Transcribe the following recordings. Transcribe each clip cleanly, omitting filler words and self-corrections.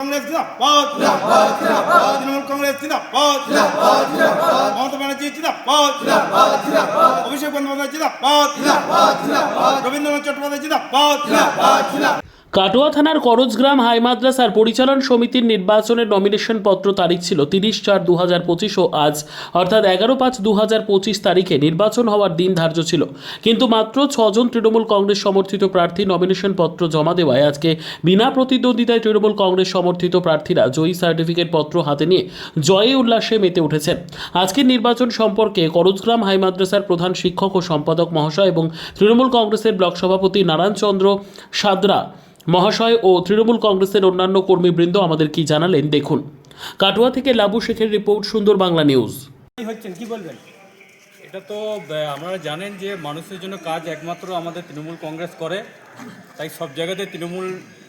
कांग्रेस जिंदाबाद जिंदाबाद जिंदाबाद तृणमूल कांग्रेस जिंदाबाद जिंदाबाद जिंदाबाद ममता बनर्जी जिंदाबाद जिंदाबाद जिंदाबाद अभिषेक बंदोपाध्याय जिंदाबाद जिंदाबाद जिंदाबाद रविंद्रनाथ चट्टोपाध्याय जिंदाबाद जिंदाबाद जिंदाबाद। কাটোয়া থানার করজগ্রাম হাই মাদ্রাসার পরিচালন সমিতির নির্বাচনের নমিনেশন পত্র তারিখ ছিল 30/4/2025 ও আজ অর্থাৎ 11/5/2025 তারিখে নির্বাচন হওয়ার দিন ধার্য ছিল, কিন্তু মাত্র 6 জন তৃণমূল কংগ্রেস সমর্থিত প্রার্থী নমিনেশন পত্র জমা দেওয়ায় আজকে বিনা প্রতিদ্বন্দ্বিতায় তৃণমূল কংগ্রেস সমর্থিত প্রার্থীরা জয়ী সার্টিফিকেট পত্র হাতে নিয়ে জয়ে উল্লাসে মেতে উঠেছেন। আজকের নির্বাচন সম্পর্কে করজগ্রাম হাই মাদ্রাসার প্রধান শিক্ষক ও সম্পাদক মহাশয় এবং তৃণমূল কংগ্রেসের ব্লক সভাপতি নারায়ণচন্দ্র সাদরা মহাশয় ও তৃণমূল কংগ্রেসের অন্যান্য কর্মীবৃন্দ আমাদের কি জানালেন দেখুন। কাটোয়া থেকে লাবু শেখের রিপোর্ট, সুন্দর বাংলা নিউজ। কি বলবেন? এটা তো আপনারা জানেন যে মানুষের জন্য কাজ একমাত্র আমাদের তৃণমূল কংগ্রেস করে, তাই সব জায়গাতে তৃণমূল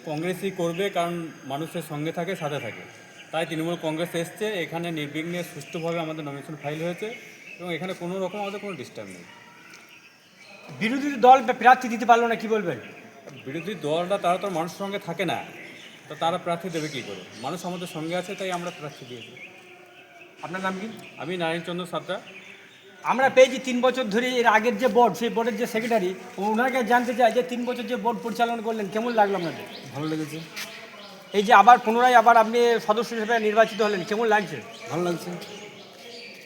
কংগ্রেসই করবে, কারণ মানুষের সঙ্গে থাকে, সাথে থাকে। তাই তৃণমূল কংগ্রেস এসছে, এখানে নির্বিঘ্নে সুষ্ঠুভাবে আমাদের নমিনেশন ফাইল হয়েছে এবং এখানে কোনো রকম আমাদের কোনো ডিস্টার্ব নেই। বিরোধী দল প্রার্থী দিতে পারলো না, কি বলবেন? বিরোধী দলটা তারা তো মানুষের সঙ্গে থাকে না, তো তারা প্রার্থী দেবে কী করে? মানুষ আমাদের সঙ্গে আছে, তাই আমরা প্রার্থী দিয়েছি। আপনার নাম কি? আমি নারায়ণচন্দ্র সাদরা। আমরা পেয়েছি 3 বছর ধরে এর আগের যে বোর্ড, সেই বোর্ডের যে সেক্রেটারি, ওনাকে জানতে চাই যে 3 বছর যে বোর্ড পরিচালনা করলেন কেমন লাগলো আপনাদের? ভালো লেগেছে। এই যে আবার পুনরায় আপনি সদস্য হিসেবে নির্বাচিত হলেন, কেমন লাগছে? ভালো লাগছে।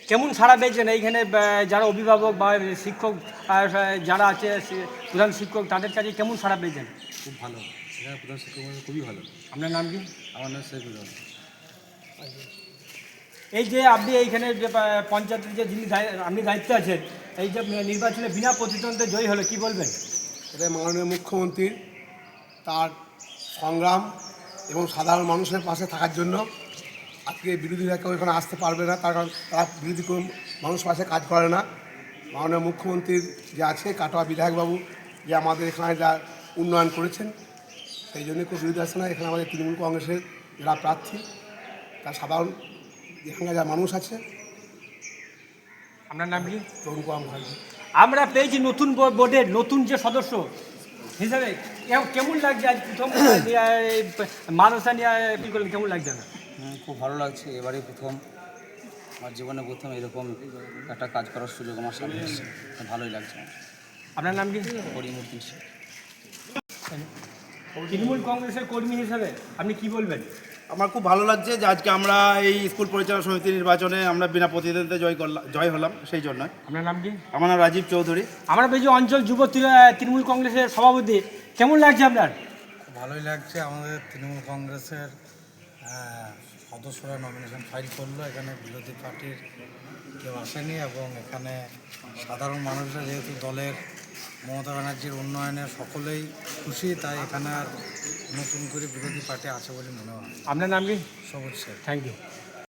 কেমন সাড়া পেয়েছেন এইখানে যারা অভিভাবক বা শিক্ষক যারা আছে, প্রধান শিক্ষক, তাদের কাছে কেমন সাড়া পেয়েছেন? খুব ভালো, এখানে প্রধান শিক্ষক খুবই ভালো। আপনার নাম কি? আমার নাম শেখুল। এই যে আপনি এইখানে যে পঞ্চায়েতের যে যিনি আপনি দায়িত্বে আছেন, এই যে নির্বাচনে বিনা প্রতিদ্বন্দ্বিতায় জয়ী হলো, কি বলবেন? এটা মাননীয় মুখ্যমন্ত্রীর তার সংগ্রাম এবং সাধারণ মানুষের পাশে থাকার জন্য আজকে বিরোধীরা কেউ এখানে আসতে পারবে না, তার কারণ তারা বিরোধী কোনো মানুষ পাশে কাজ করে না। মাননীয় মুখ্যমন্ত্রীর যে আছে কাটোয়া বিধায়কবাবু যে আমাদের এখানে যা উন্নয়ন করেছেন, সেই জন্য কেউ বিরোধী আসে না। এখানে আমাদের তৃণমূল কংগ্রেসের যারা প্রার্থী, তার সাধারণ এখানে যা মানুষ আছে। আপনার নাম কি? তরুণ কুমার মুখার্জি। আমরা পেয়েছি নতুন বোর্ডের নতুন যে সদস্য হিসাবে, কেমন লাগছে আজ প্রথম মাদ্রাসা নিয়ে করলেন, কেমন লাগছে না? খুব ভালো লাগছে, এবারে প্রথম আমার জীবনে প্রথম এরকম একটা কাজ করার সুযোগ আমার সামনে এসেছে, ভালোই লাগছে। আপনার নাম কি? পরিমূর্তি। তৃণমূল কংগ্রেসের কর্মী হিসাবে আপনি কি বলবেন? আমার খুব ভালো লাগছে যে আজকে আমরা এই স্কুল পরিচালনা সমিতি নির্বাচনে আমরা বিনা প্রতিদ্বন্দ্বিতায় জয় হলাম, সেই জন্য। আপনার নাম কি? আমার নাম রাজীব চৌধুরী। আমরা পেয়েছি অঞ্চল যুব তৃণমূল কংগ্রেসের সভাপতি, কেমন লাগছে আপনার? খুব ভালোই লাগছে। আমাদের তৃণমূল কংগ্রেসের সদস্যরা নমিনেশন ফাইল করলো, এখানে বিরোধী পার্টির কেউ আসেনি এবং এখানে সাধারণ মানুষরা যেহেতু দলের মমতা ব্যানার্জির উন্নয়নে সকলেই খুশি, তাই এখানে আর নতুন করে বিরোধী পার্টি আছে বলে মনে হয়। আপনার নাম কি? সবুজ শেখ। Thank you.